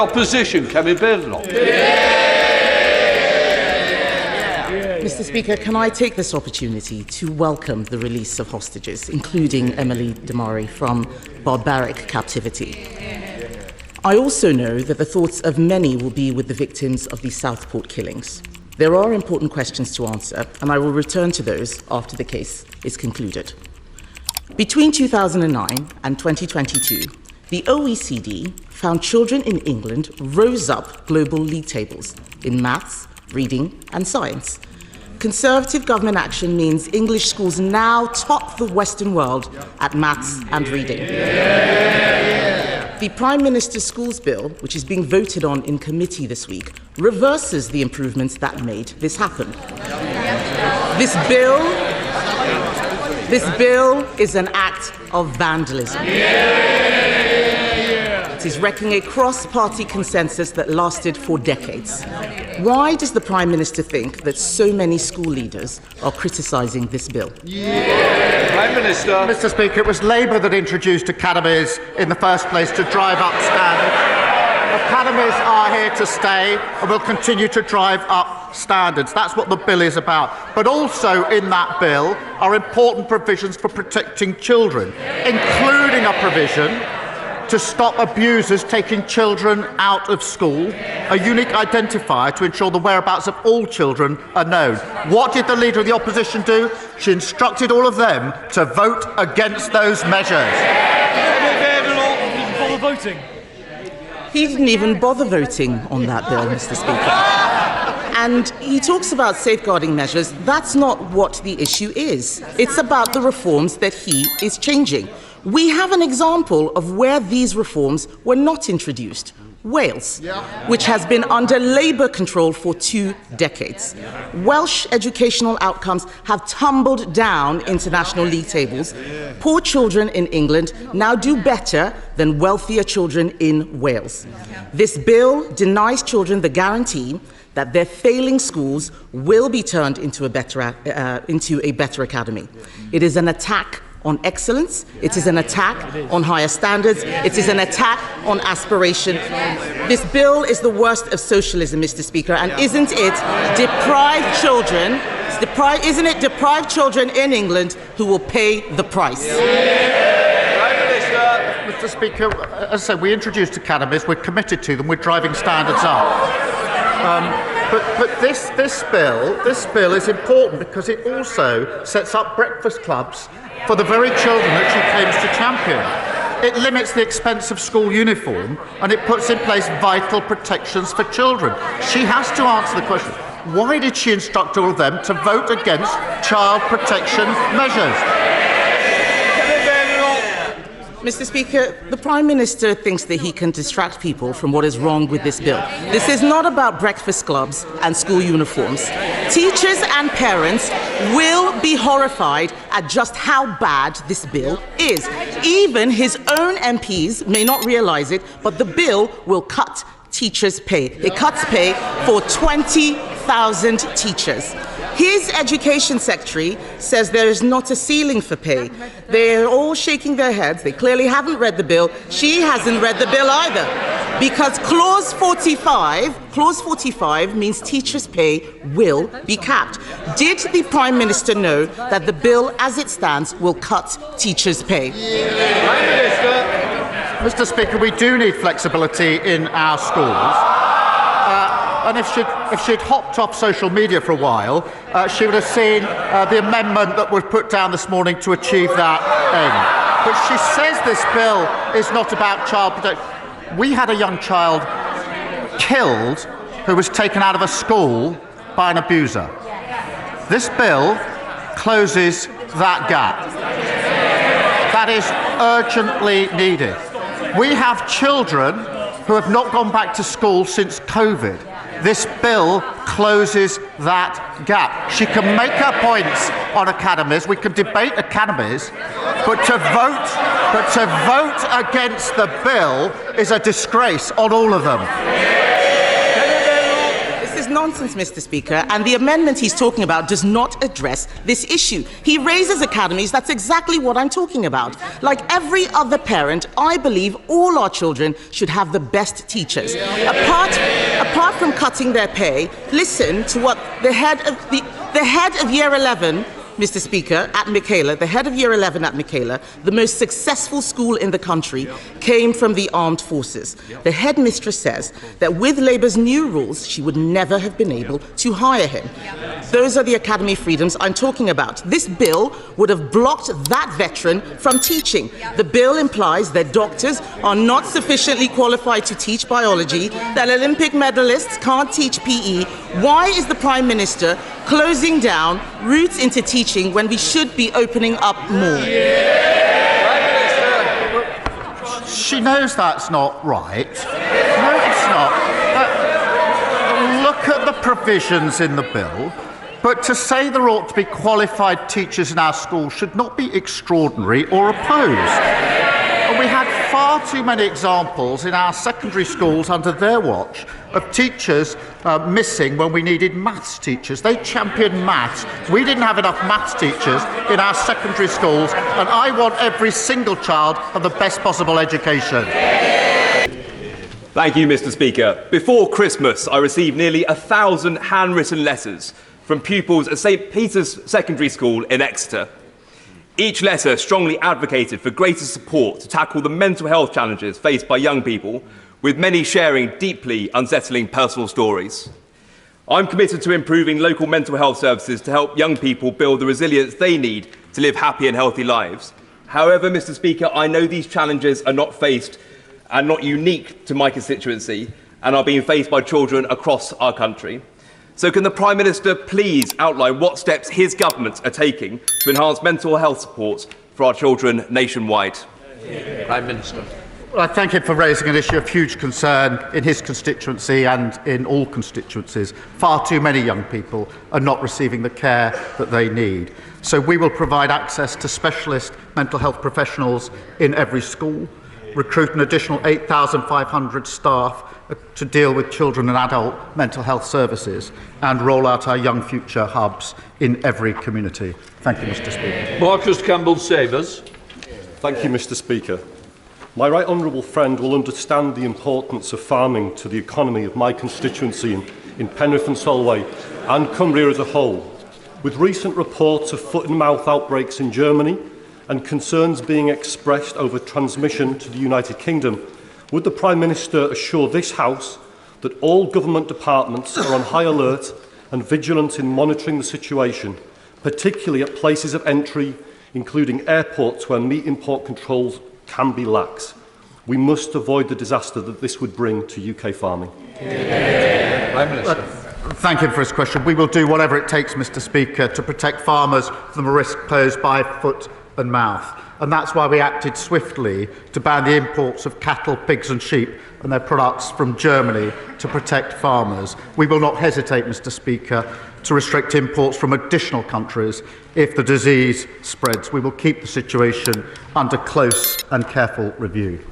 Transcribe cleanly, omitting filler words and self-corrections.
Opposition, Kemi Badenoch. Mr. Speaker, can I take this opportunity to welcome the release of hostages, including Emily Damari, from barbaric captivity? I also know that the thoughts of many will be with the victims of the Southport killings. There are important questions to answer, and I will return to those after the case is concluded. Between 2009 and 2022, the OECD found children in England rose up global league tables in maths, reading, and science. Conservative government action means English schools now top the Western world at maths and reading. The Prime Minister's Schools Bill, which is being voted on in committee this week, reverses the improvements that made this happen. This bill is an act of vandalism. It is wrecking a cross-party consensus that lasted for decades. Why does the Prime Minister think that so many school leaders are criticising this bill? Prime Minister. Mr. Speaker, it was Labour that introduced academies in the first place to drive up standards. Academies are here to stay and will continue to drive up standards. That's what the bill is about. But also in that bill are important provisions for protecting children, including a provision to stop abusers taking children out of school, a unique identifier to ensure the whereabouts of all children are known. What did the Leader of the Opposition do? She instructed all of them to vote against those measures. Voting. He didn't even bother voting on that bill, Mr. Speaker. And he talks about safeguarding measures. That's not what the issue is. It's about the reforms that he is changing. We have an example of where these reforms were not introduced. Wales, which has been under Labour control for 2 decades. Welsh educational outcomes have tumbled down international league tables. Poor children in England now do better than wealthier children in Wales. This bill denies children the guarantee that their failing schools will be turned into a better academy. It is an attack on excellence, it is an attack on higher standards, it is an attack on aspiration. This bill is the worst of socialism, Mr. Speaker, and isn't it deprived children in England who will pay the price? Mr. Speaker, as I said, we introduced academies, we're committed to them, we're driving standards up. But this bill is important because it also sets up breakfast clubs for the very children that she claims to champion. It limits the expense of school uniform and it puts in place vital protections for children. She has to answer the question, why did she instruct all of them to vote against child protection measures? Mr. Speaker, the Prime Minister thinks that he can distract people from what is wrong with this bill. This is not about breakfast clubs and school uniforms. Teachers and parents will be horrified at just how bad this bill is. Even his own MPs may not realise it, but the bill will cut teachers' pay. It cuts pay for 20,000 teachers. His education secretary says there is not a ceiling for pay. They're all shaking their heads. They clearly haven't read the bill. She hasn't read the bill either. Because Clause 45 means teachers' pay will be capped. Did the Prime Minister know that the bill as it stands will cut teachers' pay? Mr. Speaker, we do need flexibility in our schools. And if she'd hopped off social media for a while, she would have seen the amendment that was put down this morning to achieve that end. But she says this bill is not about child protection. We had a young child killed who was taken out of a school by an abuser. This bill closes that gap. That is urgently needed. We have children who have not gone back to school since COVID. This bill closes that gap. She can make her points on academies, we can debate academies, but to vote against the bill is a disgrace on all of them. This is nonsense, Mr. Speaker, and the amendment he's talking about does not address this issue. He raises academies. That's exactly what I'm talking about. Like every other parent, I believe all our children should have the best teachers. Apart from cutting their pay, listen to what the head of Year 11, Mr. Speaker, at Michaela, the head of Year 11 at Michaela, the most successful school in the country, came from the armed forces. The headmistress says that with Labour's new rules, she would never have been able to hire him. Those are the academy freedoms I'm talking about. This bill would have blocked that veteran from teaching. The bill implies that doctors are not sufficiently qualified to teach biology, that Olympic medalists can't teach PE. Why is the Prime Minister closing down routes into teaching when we should be opening up more? She knows that's not right. No, it's not. Look at the provisions in the bill. But to say there ought to be qualified teachers in our schools should not be extraordinary or opposed. We had far too many examples in our secondary schools under their watch of teachers missing when we needed maths teachers. They championed maths. We didn't have enough maths teachers in our secondary schools, and I want every single child to have the best possible education. Thank you, Mr. Speaker. Before Christmas, I received nearly 1,000 handwritten letters from pupils at St Peter's Secondary School in Exeter. Each letter strongly advocated for greater support to tackle the mental health challenges faced by young people, with many sharing deeply unsettling personal stories. I'm committed to improving local mental health services to help young people build the resilience they need to live happy and healthy lives. However, Mr. Speaker, I know these challenges are not faced and not unique to my constituency and are being faced by children across our country. So can the Prime Minister please outline what steps his government are taking to enhance mental health supports for our children nationwide? Prime Minister. Well, I thank him for raising an issue of huge concern in his constituency and in all constituencies. Far too many young people are not receiving the care that they need. So we will provide access to specialist mental health professionals in every school, recruit an additional 8,500 staff to deal with children and adult mental health services, and roll out our Young Future hubs in every community. Thank you, Mr. Speaker. Marcus Campbell-Savers. Thank you, Mr. Speaker. My right honourable friend will understand the importance of farming to the economy of my constituency in Penrith and Solway and Cumbria as a whole. With recent reports of foot and mouth outbreaks in Germany and concerns being expressed over transmission to the United Kingdom, would the Prime Minister assure this House that all government departments are on high alert and vigilant in monitoring the situation, particularly at places of entry, including airports where meat import controls can be lax? We must avoid the disaster that this would bring to UK farming. Prime Minister. Thank him for his question. We will do whatever it takes, Mr. Speaker, to protect farmers from the risk posed by foot and mouth. And that's why we acted swiftly to ban the imports of cattle, pigs and sheep and their products from Germany to protect farmers. We will not hesitate, Mr. Speaker, to restrict imports from additional countries if the disease spreads. We will keep the situation under close and careful review.